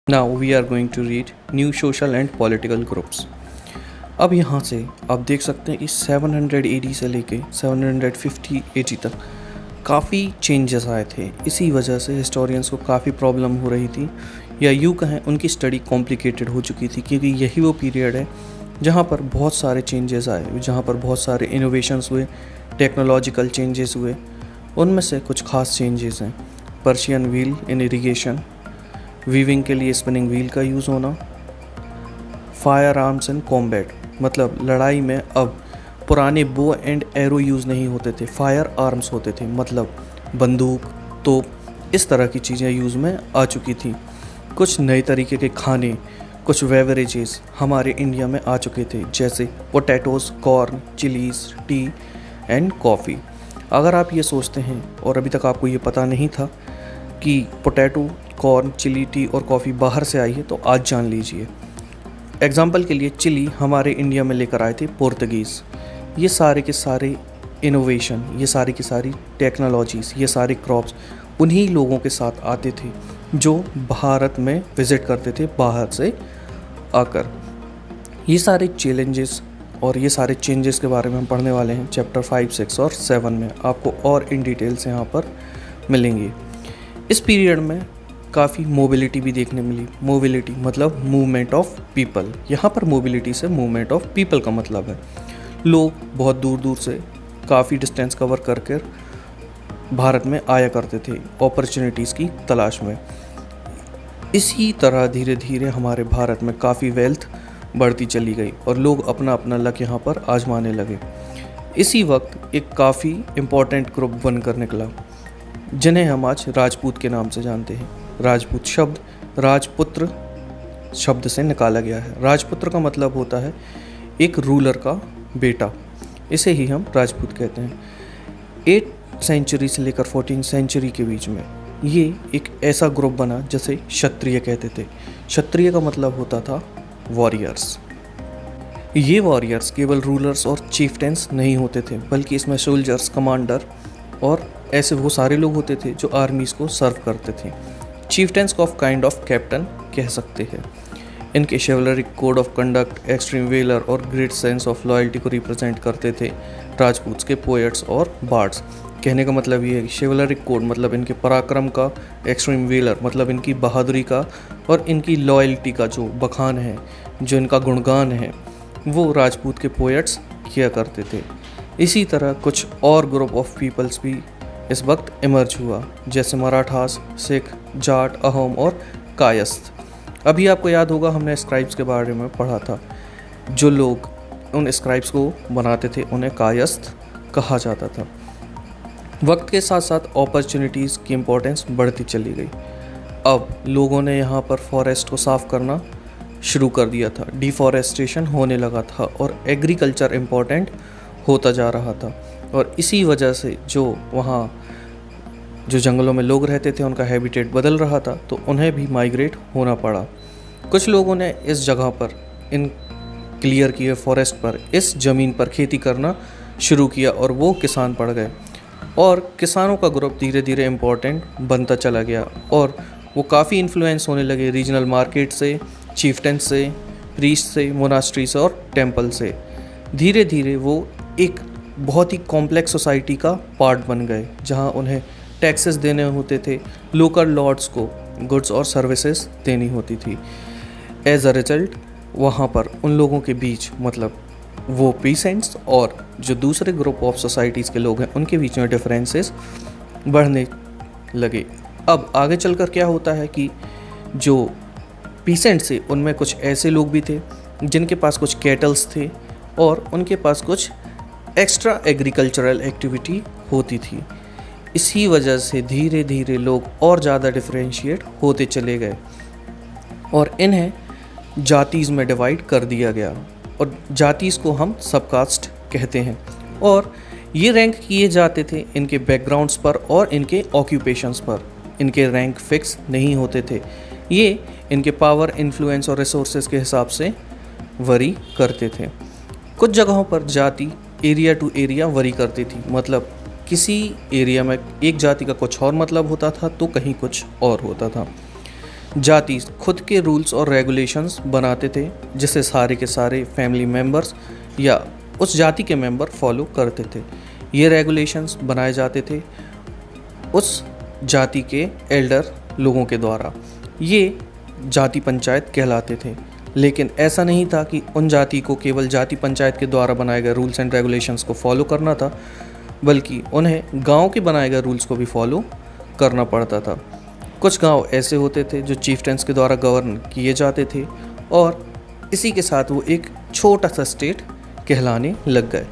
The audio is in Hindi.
Now we are going to read new social and political groups. अब यहाँ से आप देख सकते हैं कि 700 AD से लेके 750 AD तक काफ़ी चेंजेस आए थे। इसी वजह से हिस्टोरियंस को काफ़ी प्रॉब्लम हो रही थी, या यूँ कहें उनकी स्टडी कॉम्प्लिकेटेड हो चुकी थी, क्योंकि यही वो पीरियड है जहाँ पर बहुत सारे चेंजेस आए, जहाँ पर बहुत सारे इनोवेशंस हुए, टेक्नोलॉजिकल चेंजेस हुए। उनमें से कुछ खास चेंजेस हैं: Persian wheel in irrigation, weaving के लिए स्पिनिंग व्हील का यूज़ होना, फायर आर्म्स इन कॉम्बैट, मतलब लड़ाई में अब पुराने बो एंड एरो यूज़ नहीं होते थे, फायर आर्म्स होते थे, मतलब बंदूक, तोप, इस तरह की चीज़ें यूज़ में आ चुकी थी। कुछ नए तरीके के खाने, कुछ बेवरेजेस हमारे इंडिया में आ चुके थे, जैसे potatoes, corn, chillies, T and coffee. अगर आप ये सोचते हैं और अभी तक आपको ये पता नहीं था कि पोटैटो, कॉर्न, चिली, टी और कॉफ़ी बाहर से आई है, तो आज जान लीजिए। एग्जाम्पल के लिए चिली हमारे इंडिया में लेकर आए थे पोर्तुगीज़। ये सारे के सारे इनोवेशन, ये सारी की सारी टेक्नोलॉजीज़, ये सारे क्रॉप्स उन्हीं लोगों के साथ आते थे जो भारत में विज़िट करते थे बाहर से आकर। ये सारे चैलेंजेस और ये सारे चेंजेस के बारे में हम पढ़ने वाले हैं चैप्टर 5, 6 और 7 में। आपको और इन डिटेल्स यहाँ पर मिलेंगी। इस पीरियड में काफ़ी मोबिलिटी भी देखने मिली। मोबिलिटी मतलब मूवमेंट ऑफ पीपल। यहाँ पर मोबिलिटी से मूवमेंट ऑफ पीपल का मतलब है लोग बहुत दूर दूर से काफ़ी डिस्टेंस कवर करके भारत में आया करते थे अपॉर्चुनिटीज़ की तलाश में। इसी तरह धीरे धीरे हमारे भारत में काफ़ी वेल्थ बढ़ती चली गई और लोग अपना अपना लक यहाँ पर आजमाने लगे। इसी वक्त एक काफ़ी इम्पॉर्टेंट ग्रुप बनकर निकला, जिन्हें हम आज राजपूत के नाम से जानते हैं। राजपूत शब्द राजपुत्र शब्द से निकाला गया है। राजपुत्र का मतलब होता है एक रूलर का बेटा, इसे ही हम राजपूत कहते हैं। 8th सेंचुरी से लेकर 14th सेंचुरी के बीच में ये एक ऐसा ग्रुप बना जिसे क्षत्रिय कहते थे। क्षत्रिय का मतलब होता था वॉरियर्स। ये वॉरियर्स केवल रूलर्स और चीफ्टेंस नहीं होते थे, बल्कि इसमें सोल्जर्स, कमांडर और ऐसे वो सारे लोग होते थे जो आर्मीज़ को सर्व करते थे। चीफ्टेंस को काइंड ऑफ कैप्टन कह सकते हैं। इनके chivalric code of conduct, extreme valour और ग्रेट सेंस ऑफ लॉयल्टी को रिप्रेजेंट करते थे राजपूत के पोएट्स और बार्ड्स। कहने का मतलब ये है कि शेवलरिक कोड मतलब इनके पराक्रम का, एक्सट्रीम वेलर मतलब इनकी बहादुरी का, और इनकी लॉयल्टी का जो बखान है, जो इनका गुणगान है, वो राजपूत के पोएट्स किया करते थे। इसी तरह कुछ और ग्रुप ऑफ पीपल्स भी इस वक्त इमर्ज हुआ, जैसे मराठास, सिख, जाट, अहोम और कायस्थ। अभी आपको याद होगा हमने स्क्राइब्स के बारे में पढ़ा था। जो लोग उन स्क्राइब्स को बनाते थे उन्हें कायस्थ कहा जाता था। वक्त के साथ साथ अपॉर्चुनिटीज़ की इम्पोर्टेंस बढ़ती चली गई। अब लोगों ने यहाँ पर फॉरेस्ट को साफ़ करना शुरू कर दिया था, डिफॉरेस्टेशन होने लगा था और एग्रीकल्चर इम्पोर्टेंट होता जा रहा था। और इसी वजह से जो वहाँ जो जंगलों में लोग रहते थे उनका हैबिटेट बदल रहा था, तो उन्हें भी माइग्रेट होना पड़ा। कुछ लोगों ने इस जगह पर, इन क्लियर किए फॉरेस्ट पर, इस ज़मीन पर खेती करना शुरू किया और वो किसान पड़ गए। और किसानों का ग्रुप धीरे धीरे इम्पोर्टेंट बनता चला गया और वो काफ़ी इन्फ्लुएंस होने लगे रीजनल मार्केट से, चीफ्टेंस से, प्रीस्ट से, मोनास्ट्री से और टेम्पल से। धीरे धीरे वो एक बहुत ही कॉम्प्लेक्स सोसाइटी का पार्ट बन गए, जहाँ उन्हें टैक्सेस देने होते थे, लोकल लॉर्ड्स को गुड्स और सर्विसेज देनी होती थी। एज अ रिजल्ट वहाँ पर उन लोगों के बीच, मतलब वो पीसेंट्स और जो दूसरे ग्रुप ऑफ सोसाइटीज़ के लोग हैं, उनके बीच में डिफरेंसेस बढ़ने लगे। अब आगे चलकर क्या होता है कि जो पीसेंट्स थे उनमें कुछ ऐसे लोग भी थे जिनके पास कुछ कैटल्स थे और उनके पास कुछ एक्स्ट्रा एग्रीकल्चरल एक्टिविटी होती थी। इसी वजह से धीरे धीरे लोग और ज़्यादा डिफरेंशिएट होते चले गए और इन्हें जातीज़ में डिवाइड कर दिया गया, और जातीज़ को हम सबकास्ट कहते हैं। और ये रैंक किए जाते थे इनके बैकग्राउंड्स पर और इनके ऑक्यूपेशंस पर। इनके रैंक फिक्स नहीं होते थे, ये इनके पावर, इन्फ्लुएंस और रिसोर्सेज के हिसाब से वरी करते थे। कुछ जगहों पर जाति एरिया टू एरिया वरी करती थी, मतलब किसी एरिया में एक जाति का कुछ और मतलब होता था तो कहीं कुछ और होता था। जाति खुद के रूल्स और रेगुलेशंस बनाते थे, जिसे सारे के सारे फैमिली मेम्बर्स या उस जाति के मेंबर फॉलो करते थे। ये रेगुलेशंस बनाए जाते थे उस जाति के एल्डर लोगों के द्वारा। ये जाति पंचायत कहलाते थे। लेकिन ऐसा नहीं था कि उन जाति को केवल जाति पंचायत के द्वारा बनाए गए रूल्स एंड रेगुलेशंस को फॉलो करना था, बल्कि उन्हें गांव के बनाए गए रूल्स को भी फॉलो करना पड़ता था। कुछ गांव ऐसे होते थे जो चीफ्टेंस के द्वारा गवर्न किए जाते थे और इसी के साथ वो एक छोटा सा स्टेट कहलाने लग गए।